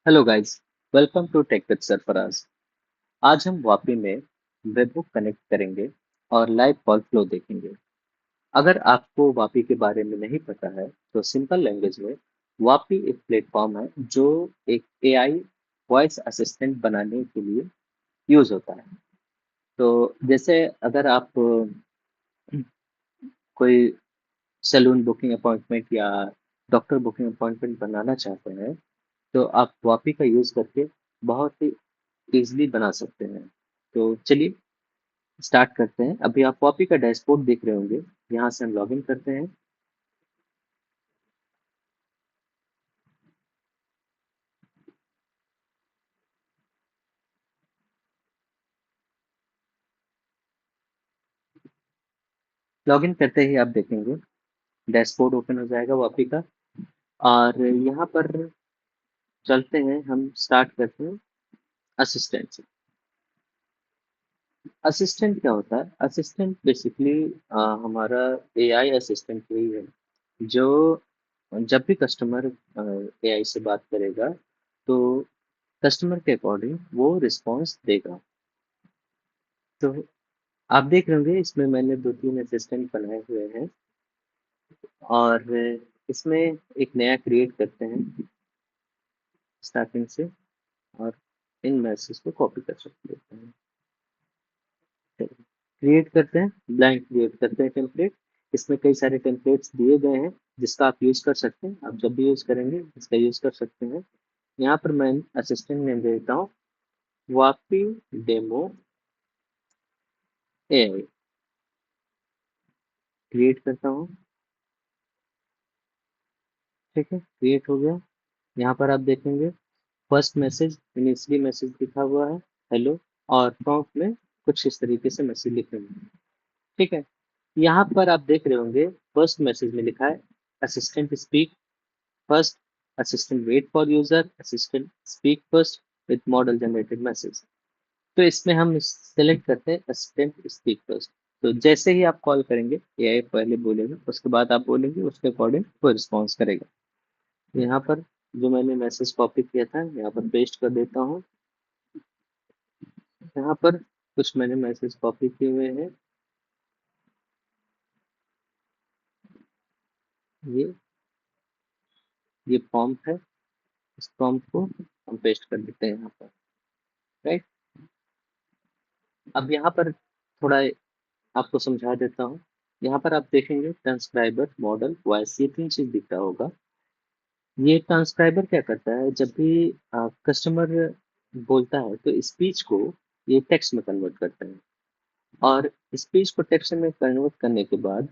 Hello guys, welcome to Tech with Sarfaraz. आज हम वापी में वेबबुक कनेक्ट करेंगे और लाइव कॉल फ्लो देखेंगे। अगर आपको वापी के बारे में नहीं पता है तो सिंपल लैंग्वेज में वापी एक प्लेटफॉर्म है जो एक एआई वॉइस असिस्टेंट बनाने के लिए यूज होता है। तो जैसे अगर आप कोई सैलून बुकिंग अपॉइंटमेंट या डॉक्टर बुकिंग अपॉइंटमेंट बनाना चाहते हैं तो आप वापी का यूज करके बहुत ही इजीली बना सकते हैं। तो चलिए स्टार्ट करते हैं। अभी आप कॉपी का डैशबोर्ड देख रहे होंगे। यहाँ से हम लॉगिन करते हैं। लॉगिन करते ही आप देखेंगे डैशबोर्ड ओपन हो जाएगा कॉपी का। और यहाँ पर चलते हैं, हम स्टार्ट करते हैं असिस्टेंट से। असिस्टेंट क्या होता है? असिस्टेंट बेसिकली हमारा एआई असिस्टेंट वही है जो जब भी कस्टमर एआई से बात करेगा तो कस्टमर के अकॉर्डिंग वो रिस्पॉन्स देगा। तो आप देख रहे होंगे इसमें मैंने 2-3 असिस्टेंट बनाए हुए हैं और इसमें एक नया क्रिएट करते हैं स्टार्टिंग से और इन मैसेज को कॉपी कर सकते हैं। क्रिएट करते हैं, ब्लैंक क्रिएट करते हैं टेम्पलेट। इसमें कई सारे टेम्पलेट्स दिए गए हैं जिसका आप यूज कर सकते हैं। आप जब भी यूज करेंगे इसका यूज कर सकते हैं। यहाँ पर मैं असिस्टेंट नेम दे देता हूँ वापी डेमो एआई। क्रिएट करता हूँ। ठीक है, क्रिएट हो गया। यहाँ पर आप देखेंगे फर्स्ट मैसेज इनिशियली मैसेज लिखा हुआ है हेलो, और प्रॉम्प्ट में कुछ इस तरीके से मैसेज लिखे हुए हैं। ठीक है, यहाँ पर आप देख रहे होंगे फर्स्ट मैसेज में लिखा है assistant speak first, assistant wait for user, assistant speak first with model generated message. तो इसमें हम सेलेक्ट करते हैं असिस्टेंट स्पीक फर्स्ट। तो जैसे ही आप कॉल करेंगे एआई पहले बोलेगा, उसके बाद आप बोलेंगे, उसके अकॉर्डिंग वो रिस्पॉन्स करेगा। यहाँ पर जो मैंने मैसेज कॉपी किया था यहाँ पर पेस्ट कर देता हूँ। यहाँ पर कुछ मैंने मैसेज कॉपी किए हुए हैं। ये ये प्रॉम्प्ट है। इस प्रॉम्प्ट को हम पेस्ट कर देते हैं यहाँ पर। राइट, अब यहाँ पर थोड़ा आपको समझा देता हूँ। यहाँ पर आप देखेंगे ट्रांसक्राइबर मॉडल वॉइस, ये 3 चीज दिख रहा होगा। ये ट्रांसक्राइबर क्या करता है, जब भी कस्टमर बोलता है तो स्पीच को ये टेक्स्ट में कन्वर्ट करता है। और स्पीच को टेक्स्ट में कन्वर्ट करने के बाद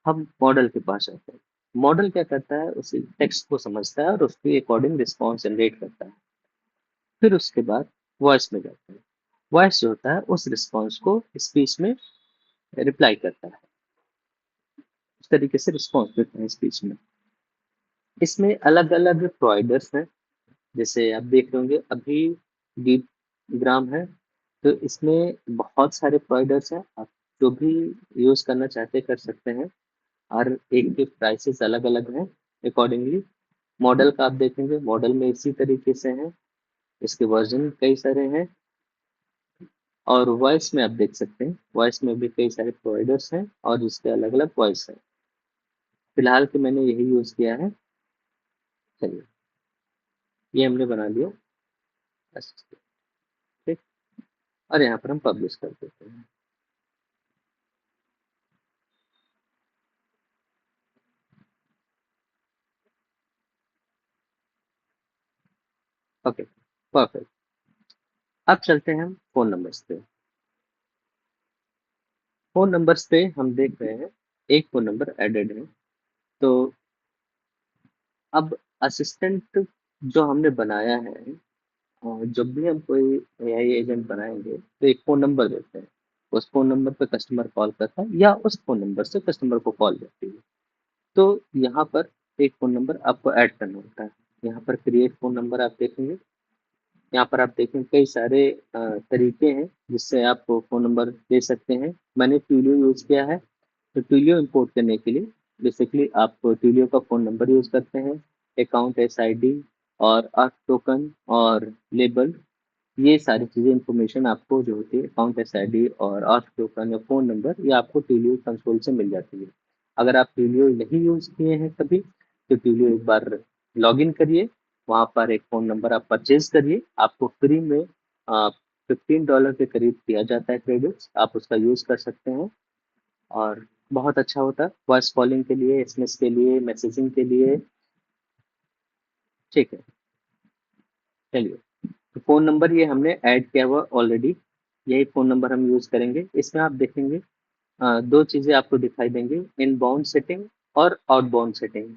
हम मॉडल के पास आते हैं। मॉडल क्या करता है, उस टेक्स्ट को समझता है और उसके अकॉर्डिंग रिस्पॉन्स जनरेट करता है। फिर उसके बाद वॉइस में जाता है। वॉइस जो होता है उस रिस्पॉन्स को स्पीच में रिप्लाई करता है। इस तरीके से रिस्पॉन्स देते हैं स्पीच में। इसमें अलग अलग प्रोवाइडर्स हैं। जैसे आप देख रहे होंगे अभी डीप ग्राम है। तो इसमें बहुत सारे प्रोवाइडर्स हैं। आप जो भी यूज करना चाहते कर सकते हैं। और एक के प्राइसेस अलग अलग हैं अकॉर्डिंगली। मॉडल का आप देखेंगे, मॉडल में इसी तरीके से है। इसके वर्जन कई सारे हैं। और वॉइस में आप देख सकते हैं, वॉइस में भी कई सारे प्रोवाइडर्स हैं और इसके अलग अलग वॉइस है। फिलहाल के मैंने यही यूज किया है। चलिए, ये हमने बना लिया। assistant, ठीक। और यहाँ पर हम पब्लिश कर देते हैं। Okay, perfect. अब चलते हैं हम फोन नंबर्स पे। फोन नंबर्स पे हम देख रहे हैं एक फोन नंबर एडेड है। तो अब असिस्टेंट जो हमने बनाया है, जब भी हम कोई एआई एजेंट बनाएंगे तो एक फ़ोन नंबर देते हैं। उस फ़ोन नंबर पे कस्टमर कॉल करता है या उस फ़ोन नंबर से कस्टमर को कॉल जाती है। तो यहाँ पर एक फ़ोन नंबर आपको ऐड करना होता है। यहाँ पर क्रिएट फ़ोन नंबर आप देखेंगे। यहाँ पर आप देखेंगे कई सारे तरीके हैं जिससे आप फ़ोन नंबर दे सकते हैं। मैंने ट्यूलियो यूज़ किया है। तो ट्यूलियो इंपोर्ट करने के लिए बेसिकली आप ट्यूलियो का फ़ोन नंबर यूज़ करते हैं, अकाउंट एसआईडी और अर्थ टोकन और लेबल, ये सारी चीज़ें इन्फॉर्मेशन आपको जो होती है अकाउंट एसआईडी और अर्थ टोकन या फ़ोन नंबर, ये आपको टीलियो कंसोल से मिल जाती है। अगर आप टीलियो नहीं यूज़ किए हैं कभी, तो टीलियो एक बार लॉगिन करिए, वहाँ पर एक फ़ोन नंबर आप परचेज़ करिए, आपको फ्री में $15 के करीब दिया जाता है क्रेडिट्स, आप उसका यूज़ कर सकते हैं और बहुत अच्छा होता है वॉइस कॉलिंग के लिए, एसएमएस के लिए, मैसेजिंग के लिए। ठीक है, चलिए। तो फ़ोन नंबर ये हमने ऐड किया हुआ ऑलरेडी, यही फ़ोन नंबर हम यूज़ करेंगे। इसमें आप देखेंगे 2 चीज़ें आपको दिखाई देंगी, इनबाउंड सेटिंग और आउटबाउंड सेटिंग।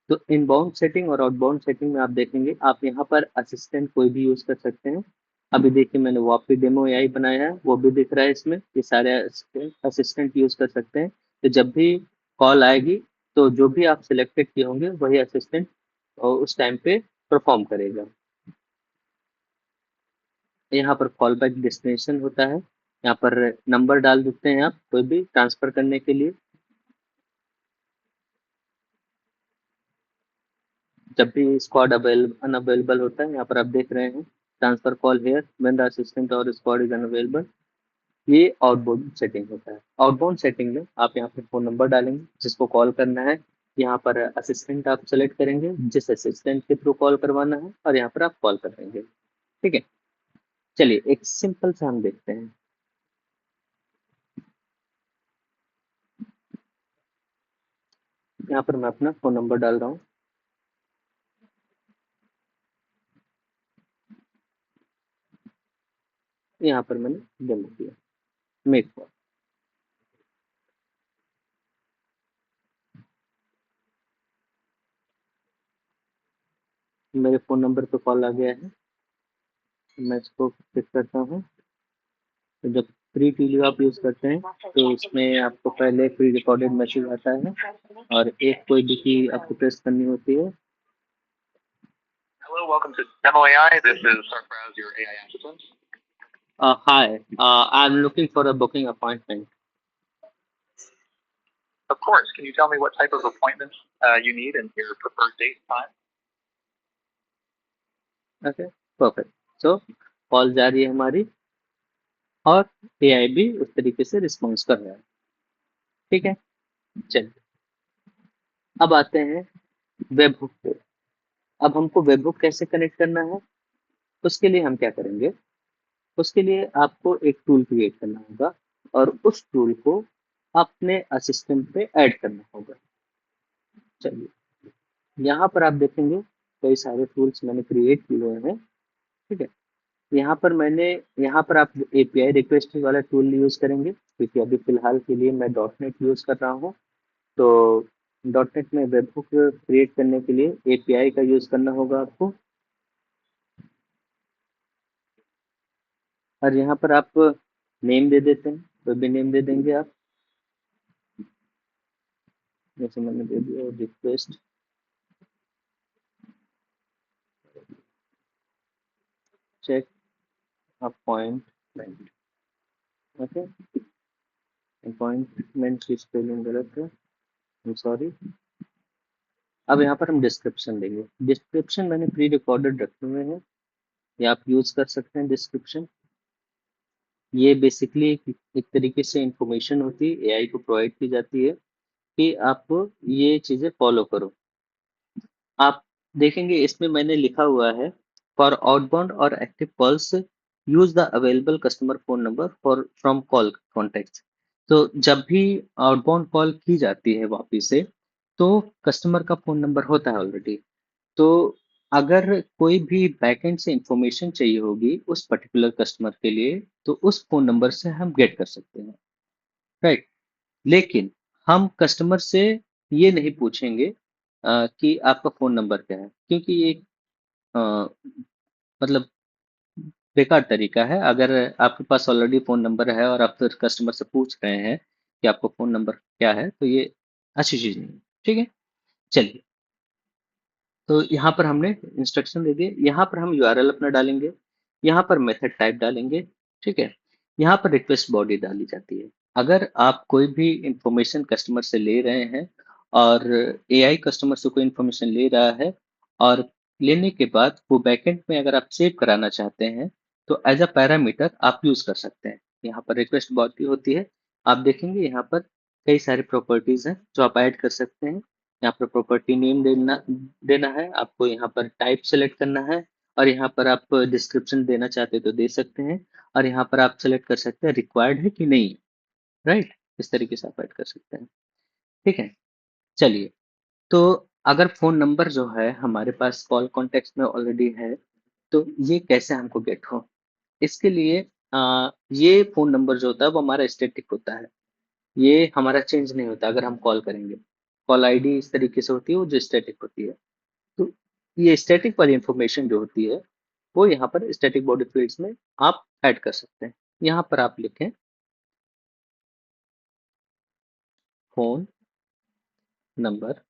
तो इनबाउंड सेटिंग और आउटबाउंड सेटिंग में आप देखेंगे, आप यहाँ पर असिस्टेंट कोई भी यूज़ कर सकते हैं। अभी देखिए मैंने वापी डेमो एआई बनाया है, वो भी दिख रहा है इसमें, ये सारे असिस्टेंट यूज़ कर सकते हैं। तो जब भी कॉल आएगी, तो जो भी आप सिलेक्टेड किए होंगे, वही असिस्टेंट उस टाइम पे परफ़ॉर्म करेगा। यहाँ पर कॉल बैक डेस्टिनेशन होता है, यहाँ पर नंबर डाल देते हैं आप कोई भी ट्रांसफ़र करने के लिए। जब भी स्क्वाड अनअवेलेबल होता है, यहाँ पर आप देख रहे हैं transfer call here when the assistant और स्क्वाड इज अनअवेलेबल, ये आउटबाउंड सेटिंग होता है। आउटबाउंड सेटिंग में आप यहाँ पे फ़ोन नंबर डालेंगे जिसको कॉल करना है, यहाँ पर असिस्टेंट आप सेलेक्ट करेंगे जिस असिस्टेंट के थ्रू कॉल करवाना है और यहाँ पर आप कॉल कर देंगे। ठीक है, चलिए एक सिंपल सा हम देखते हैं। यहाँ पर मैं अपना फ़ोन नंबर डाल रहा हूँ, यहाँ पर मैंने डेमो किया, मेक कॉल। मेरे फ़ोन नंबर पे कॉल आ गया है, मैं इसको पिक करता हूँ। तो जब प्री टीलियो आप यूज़ करते हैं, तो इसमें आपको पहले प्री रिकॉर्डेड मैसेज आता है और एक कोई भी की आपको प्रेस करनी होती है। Hello, welcome to Demo AI. This is Sarfraz, your AI assistant. Hi, I'm looking for a booking appointment. Of course, can you tell me what type of appointment you need and your preferred date and time? Okay, perfect. So call जा रही है हमारी और AI भी उस तरीके से response कर रहा है। ठीक है, चलिए अब आते हैं वेबहुक पे। अब हमको वेबहुक कैसे कनेक्ट करना है, उसके लिए हम क्या करेंगे, उसके लिए आपको एक टूल क्रिएट करना होगा और उस टूल को अपने असिस्टेंट पे ऐड करना होगा। चलिए, यहाँ पर आप देखेंगे कई सारे टूल्स मैंने क्रिएट किए हुए हैं। ठीक है, यहाँ पर आप एपीआई रिक्वेस्ट वाला टूल यूज़ करेंगे, क्योंकि अभी फिलहाल के लिए मैं डॉट नेट यूज़ कर रहा हूँ। तो डॉट नेट में वेबहुक क्रिएट करने के लिए एपीआई का यूज़ करना होगा आपको, और यहाँ पर आप नेम दे देते हैं, कोई भी नेम दे देंगे आप, जैसे मैंने दे दिया request check appointment. Okay, appointment की स्पेलिंग गलत है, आई एम सॉरी। अब यहाँ पर हम डिस्क्रिप्शन देंगे, डिस्क्रिप्शन मैंने प्री रिकॉर्डेड रखे हुए हैं, ये आप यूज़ कर सकते हैं डिस्क्रिप्शन। ये बेसिकली एक तरीके से इंफॉर्मेशन होती है, एआई को प्रोवाइड की जाती है कि आप ये चीज़ें फॉलो करो। आप देखेंगे इसमें मैंने लिखा हुआ है, फॉर आउटबाउंड और active calls use the available customer phone number for from call contact. तो जब भी आउटबाउंड कॉल की जाती है वापिस से, तो कस्टमर का फोन नंबर होता है ऑलरेडी। तो अगर कोई भी बैकएंड से इंफॉर्मेशन चाहिए होगी उस पर्टिकुलर कस्टमर के लिए, तो उस फोन नंबर से हम गेट कर सकते हैं, राइट। लेकिन हम कस्टमर से ये नहीं पूछेंगे कि आपका फ़ोन नंबर क्या है, क्योंकि ये अ, मतलब बेकार तरीका है। अगर आपके पास ऑलरेडी फ़ोन नंबर है और आप फिर कस्टमर से पूछ रहे हैं कि आपका फ़ोन नंबर क्या है, तो ये अच्छी चीज़ नहीं है। ठीक है, चलिए। तो यहाँ पर हमने इंस्ट्रक्शन दे दिए, यहाँ पर हम यूआरएल अपना डालेंगे, यहाँ पर मेथड टाइप डालेंगे। ठीक है, यहाँ पर रिक्वेस्ट बॉडी डाली जाती है। अगर आप कोई भी इंफॉर्मेशन कस्टमर से ले रहे हैं और एआई कस्टमर से कोई इंफॉर्मेशन ले रहा है और लेने के बाद वो बैकएंड में अगर आप सेव कराना चाहते हैं तो एज अ पैरामीटर आप यूज कर सकते हैं। यहाँ पर रिक्वेस्ट बॉडी होती है, आप देखेंगे यहाँ पर कई सारे प्रॉपर्टीज हैं जो आप ऐड कर सकते हैं। यहाँ पर प्रॉपर्टी नेम देना देना है आपको, यहाँ पर टाइप सेलेक्ट करना है, और यहाँ पर आप डिस्क्रिप्शन देना चाहते हैं तो दे सकते हैं, और यहाँ पर आप सेलेक्ट कर सकते हैं रिक्वायर्ड है कि नहीं। राइट, इस तरीके से आप ऐड कर सकते हैं। ठीक है, चलिए। तो अगर फ़ोन नंबर जो है हमारे पास कॉल कॉन्टेक्स्ट में ऑलरेडी है, तो ये कैसे हमको गेट हो? इसके लिए ये फ़ोन नंबर जो होता है वो हमारा स्टैटिक होता है। ये हमारा चेंज नहीं होता अगर हम कॉल करेंगे। कॉल आईडी इस तरीके से होती है वो जो स्टैटिक होती है। तो ये स्टैटिक वाली इन्फॉर्मेशन जो होती है, वो यहाँ पर स्टैटिक बॉडी फील्ड्स में आप ऐड कर सकते हैं। यहाँ पर आप लिखें फ़ोन नंबर,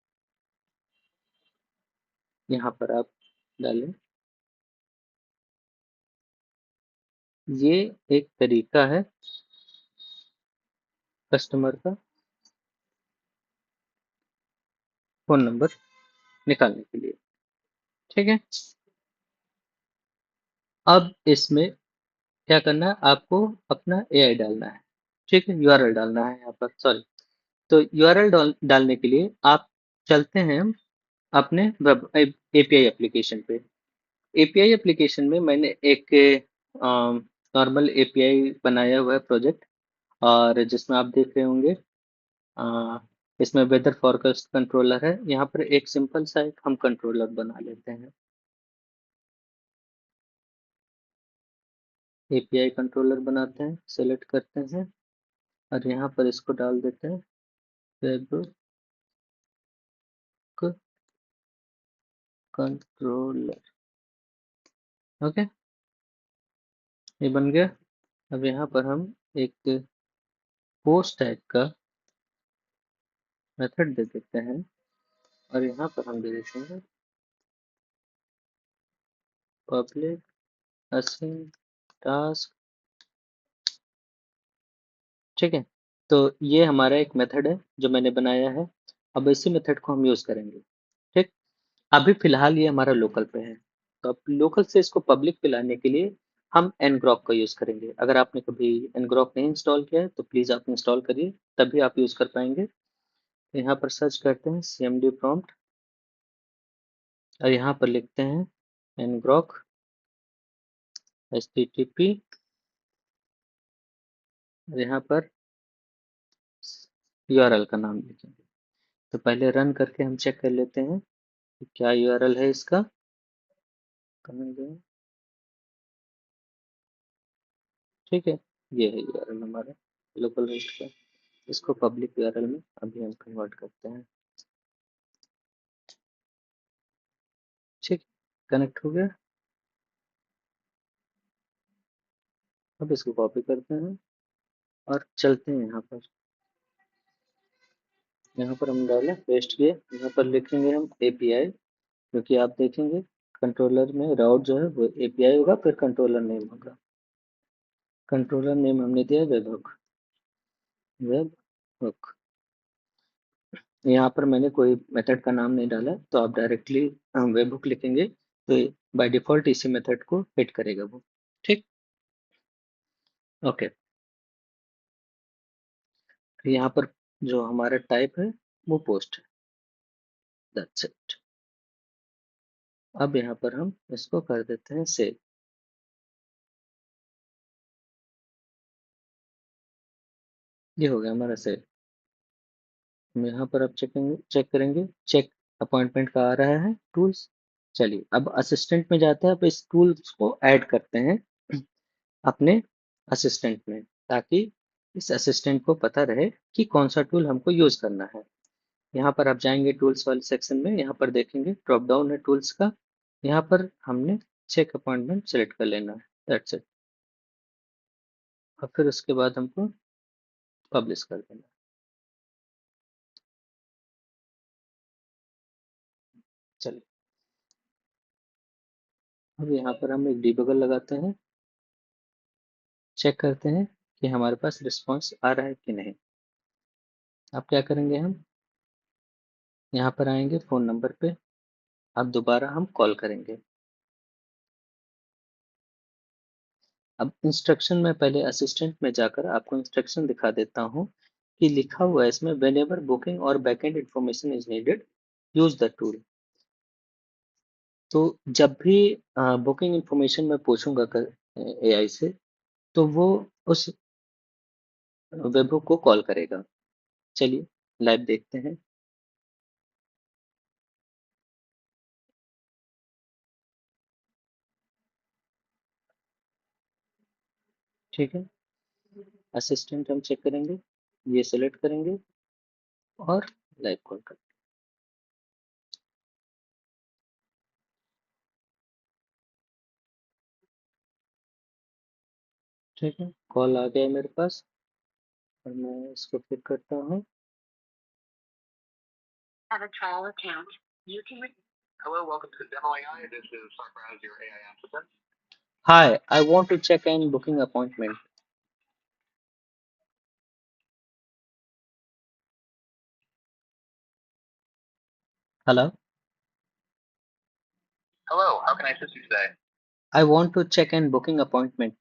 यहाँ पर आप डालें। ये एक तरीका है कस्टमर का फ़ोन नंबर निकालने के लिए। ठीक है, अब इसमें क्या करना है, आपको अपना एआई डालना है। ठीक है, यूआरएल डालना है यहाँ पर, सॉरी। तो यूआरएल डालने के लिए आप चलते हैं अपने वेब एपीआई एप्लीकेशन पे। एपीआई एप्लीकेशन में मैंने एक नॉर्मल एपीआई बनाया हुआ है प्रोजेक्ट, और जिसमें आप देख रहे होंगे अ, इसमें वेदर फोरकास्ट कंट्रोलर है। यहाँ पर एक सिंपल सा एक हम कंट्रोलर बना लेते हैं, एपीआई कंट्रोलर बनाते हैं, सेलेक्ट करते हैं, और यहाँ पर इसको डाल देते हैं वेब कंट्रोलर। ओके, ये बन गया। अब यहाँ पर हम एक पोस्ट टैग का मेथड दे देते हैं, और यहाँ पर हम दे देते हैं पब्लिक असाइन टास्क। ठीक है, तो ये हमारा एक मेथड है जो मैंने बनाया है। अब इसी मेथड को हम यूज करेंगे। ठीक, अभी फिलहाल ये हमारा लोकल पे है, तो अब लोकल से इसको पब्लिक पे लाने के लिए हम ngrok का यूज करेंगे। अगर आपने कभी ngrok नहीं इंस्टॉल किया है तो प्लीज आप इंस्टॉल करिए, तभी आप यूज कर पाएंगे। तो यहाँ पर सर्च करते हैं cmd prompt, और यहाँ पर लिखते हैं ngrok http, और यहाँ पर यूआरएल का नाम लिखेंगे। तो पहले रन करके हम चेक कर लेते हैं कि क्या यूआरएल है इसका। करेंगे, ठीक है, ये है यूआरएल हमारा लोकल होस्ट का। इसको पब्लिक यूआरएल में अभी हम कन्वर्ट करते हैं। ठीक, कनेक्ट हो गया। अब इसको कॉपी करते हैं और चलते हैं यहाँ पर हम डालें, पेस्ट किए, यहाँ पर लिखेंगे हम एपीआई, क्योंकि आप देखेंगे कंट्रोलर में राउट जो है वो एपीआई होगा, फिर कंट्रोलर नेम होगा। कंट्रोलर नेम हमने दिया वेब हुक। यहाँ पर मैंने कोई मेथड का नाम नहीं डाला, तो आप डायरेक्टली वेब हुक लिखेंगे तो बाय डिफॉल्ट इसी मेथड को हिट करेगा वो। ठीक, ओके। यहाँ पर जो हमारा टाइप है वो पोस्ट है, दैट्स इट। अब यहाँ पर हम इसको कर देते हैं सेव। ये हो गया हमारा सेव। हम यहाँ पर अब चेक करेंगे, चेक अपॉइंटमेंट का आ रहा है टूल्स। चलिए, अब असिस्टेंट में जाते हैं। अब इस टूल्स को ऐड करते हैं अपने असिस्टेंट में, ताकि इस असिस्टेंट को पता रहे कि कौन सा टूल हमको यूज करना है। यहाँ पर आप जाएंगे टूल्स वाले सेक्शन में, यहाँ पर देखेंगे ड्रॉप डाउन है टूल्स का, यहाँ पर हमने चेक अपॉइंटमेंट सेलेक्ट कर लेना है, दैट्स इट। और फिर उसके बाद हमको पब्लिश कर देना है। चलिए, अब यहाँ पर हम एक डिबगर लगाते हैं, चेक करते हैं कि हमारे पास रिस्पॉन्स आ रहा है कि नहीं। अब क्या करेंगे, हम यहाँ पर आएंगे फ़ोन नंबर पे, अब दोबारा हम कॉल करेंगे। अब इंस्ट्रक्शन में पहले असिस्टेंट में जाकर आपको इंस्ट्रक्शन दिखा देता हूँ कि लिखा हुआ है इसमें व्हेनेवर बुकिंग और backend information is needed use the tool. तो जब भी बुकिंग इंफॉर्मेशन मैं पूछूंगा एआई से, तो वो उस वेबहोok को कॉल करेगा। चलिए लाइव देखते हैं। ठीक है, असिस्टेंट हम चेक करेंगे, ये सेलेक्ट करेंगे और लाइव कॉल कर। ठीक है, कॉल आ गया है मेरे पास और मैं इसको पिक करता हूँ। Have a trial account. You can. Hello, welcome to Demo AI. This is Sarfraz, your AI assistant. Hi, I want to check an booking appointment. Hello, Hello, how can I assist you today? I want to check an booking appointment.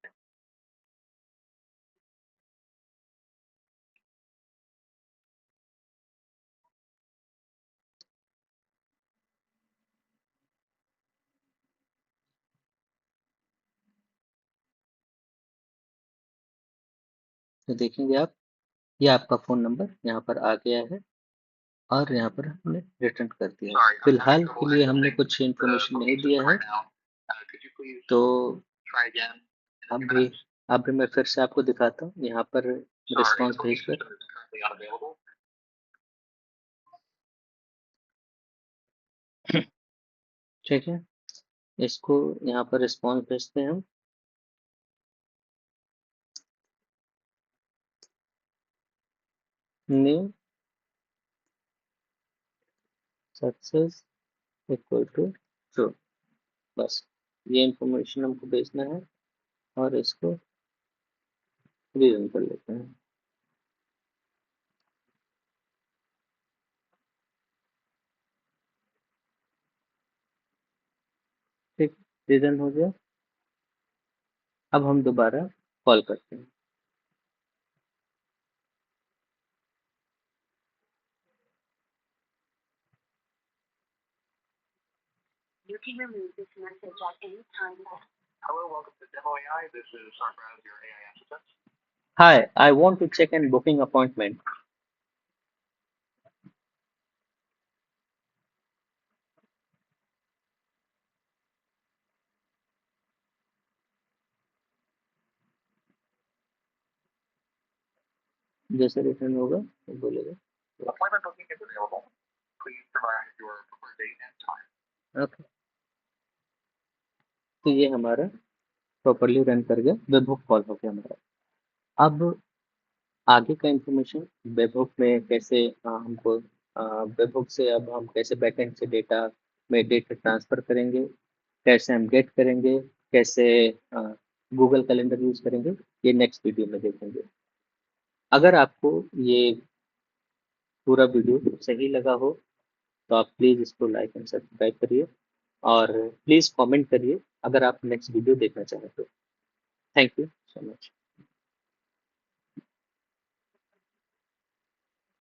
तो देखेंगे आप, ये आपका phone number यहाँ पर आ गया है और यहाँ पर हमने रिटर्न कर दिया है। Sorry, I'm having फिलहाल trouble के लिए हमने accessing कुछ the इन्फॉर्मेशन नहीं booking दिया system है, right now. Could you please तो try again in a अब few भी minutes? अब भी मैं फिर से आपको दिखाता हूँ यहाँ पर Sorry, the रिस्पॉन्स booking भेजकर। system is currently unavailable. ठीक है, इसको यहाँ पर रिस्पॉन्स भेजते हैं हम। New success equal to true. बस ये इंफॉर्मेशन हमको भेजना है और इसको रीरन कर लेते हैं। ठीक, रीरन हो गया। अब हम दोबारा कॉल करते हैं। You can remove this message at any time. Hello, welcome to Demo AI. This is Sarfraz, your AI assistant. Hi, I want to check an booking appointment. जैसे रिटर्न होगा तो बोलेगा Appointment booking is available. Please provide your preferred date and time. Okay. तो ये हमारा properly run कर गया, webhook call हो गया हमारा। अब आगे का इंफॉर्मेशन वेबहुक में कैसे हमको वेबहुक से अब हम कैसे बैकएंड से डेटा में डेटा ट्रांसफर करेंगे, कैसे हम गेट करेंगे, कैसे गूगल कैलेंडर यूज करेंगे, ये नेक्स्ट वीडियो में देखेंगे। अगर आपको ये पूरा वीडियो सही लगा हो तो आप प्लीज़ इसको लाइक एंड सब्सक्राइब करिए और प्लीज़ कमेंट करिए अगर आप नेक्स्ट वीडियो देखना चाहें तो। Thank you so much.